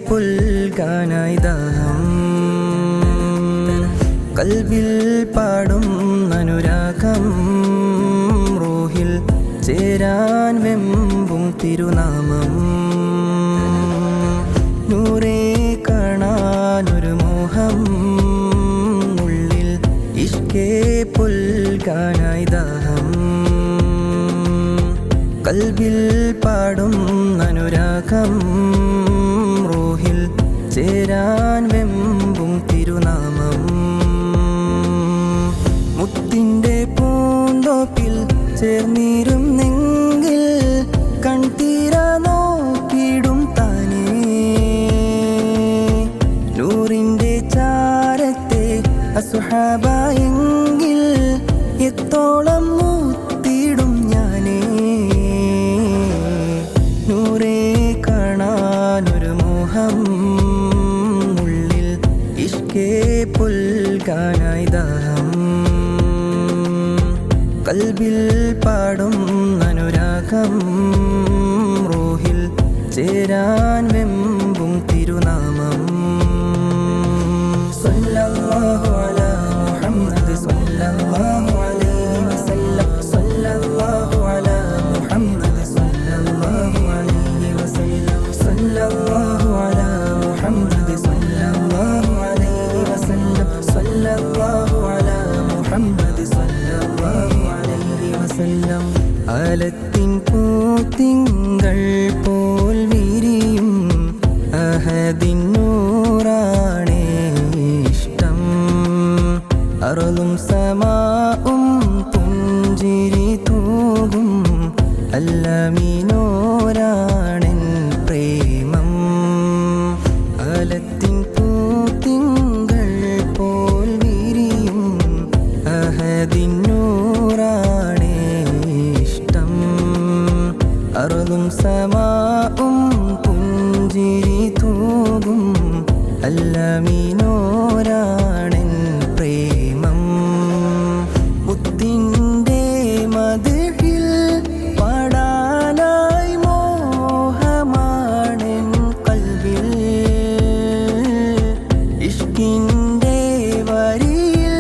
പുൽകാനായി ദാഹം കൽബിൽ പാടും അനുരാഗം റൂഹിൽ ചേരാൻ വെമ്പും തിരുനാമം നൂറേ കാണാനൊരു മോഹം ഉള്ളിൽ ഇഷ്കേ പുൽകാനായി ദാഹം കൽബിൽ പാടും അനുരാഗം റൂഹിൽ ചേരാൻ വെമ്പും തിരുനാമം മുത്തിൻ്റെ പൂന്തോപ്പിൽ ചേർന്നിരുന്നെങ്കിൽ കൺതീര നോക്കിടും താനേ നൂറിൻ്റെ ചാരത്തെ അസുഹാബയെങ്കിൽ എത്തോളം മുത്തിടും ഞാനേ നൂറേ കാണാനൊരു മോഹം ഉള്ളിൽ ഇഷ്കേ പുൽകാനായി ദാഹം കൽബിൽ പാടും അനുരാഗം റൂഹിൽ ചേരാൻ വെമ്പും തിരുനാമം സല്ലല്ലാഹു അലാ മുഹമ്മദ് സല്ലല്ലാഹു അലൈഹി വസല്ലം സല്ലല്ലാഹു അലാ മുഹമ്മദ് സല്ലല്ലാഹു അലൈഹി വസല്ലം സല്ലല്ലാഹു അലാ മുഹമ്മദ് സല്ലല്ലാഹു അലൈഹി വസല്ലം സല്ലല്ലാഹു അലാ മുഹമ്മദ് സല്ലല്ലാഹു അലൈഹി വസല്ലം ആലത്തിൻ പൂത്തിങ്കൾ പോൽ വിരിയും അഹദിൻ നൂറാണേ ഇഷ്ടം അറുളും സമാഉം പുഞ്ചിരി തൂകും അല്ലമീനോരാണെൻ പ്രേമം ആലത്തിൻ പൂത്തിങ്കൾ പോൽ വിരിയും അഹദിൻ നൂറാണേ ഇഷ്ടം അറുളും സമാഉം പുഞ്ചിരി തൂകും അല്ലമീനോരാണെൻ പ്രേമം മുത്തിൻ്റെ മദിഹിൽ പാടാനായി മോഹമാണെൻ കൽബിൽ ഇഷ്കിൻ്റെ വരിയിൽ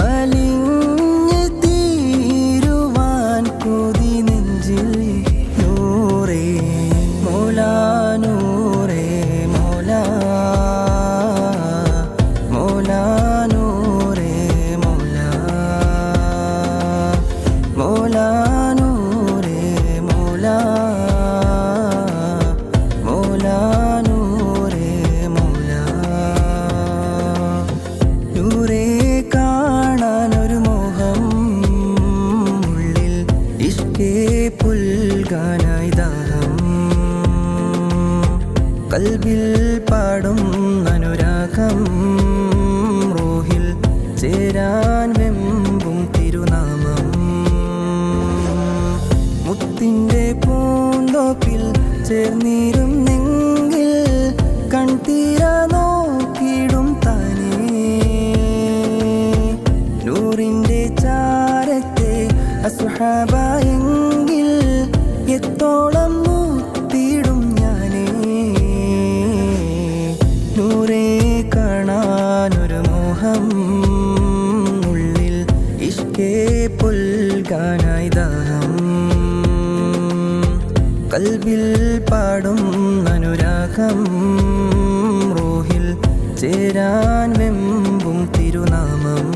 അലിഞ്ഞ് തീരുവാൻ കൊതി നെഞ്ചിൽ നൂറേ മൗലാ നൂറേ മൗലാ മൗലാ നൂറേ മൗലാ മൗലാ നൂറേ മൗലാ മൗലാ നൂറേ മൗലാ നൂറേ കാണാനൊരു മോഹം ഉള്ളിൽ ഇഷ്കേ പുൽകാനായി ദാഹം കൽബിൽ പാടും അനുരാഗം റൂഹിൽ ചേരാൻ വെമ്പും തിരുനാമം മുത്തിൻ്റെ പൂന്തോപ്പിൽ ചേർന്നിരുന്നെങ്കിൽ കൺതീര നോക്കിടും താനേ നൂറിൻ്റെ ചാരത്തെ അസുഹാബയെങ്കിൽ എത്തോളം മുത്തിടും ഞാനേ നൂറേ കാണാനൊരു മോഹം ഉള്ളിൽ ഇഷ്കേ പുൽകാനായി ദാഹം കൽബിൽ പാടും അനുരാഗം റൂഹിൽ ചേരാൻ വെമ്പും തിരുനാമം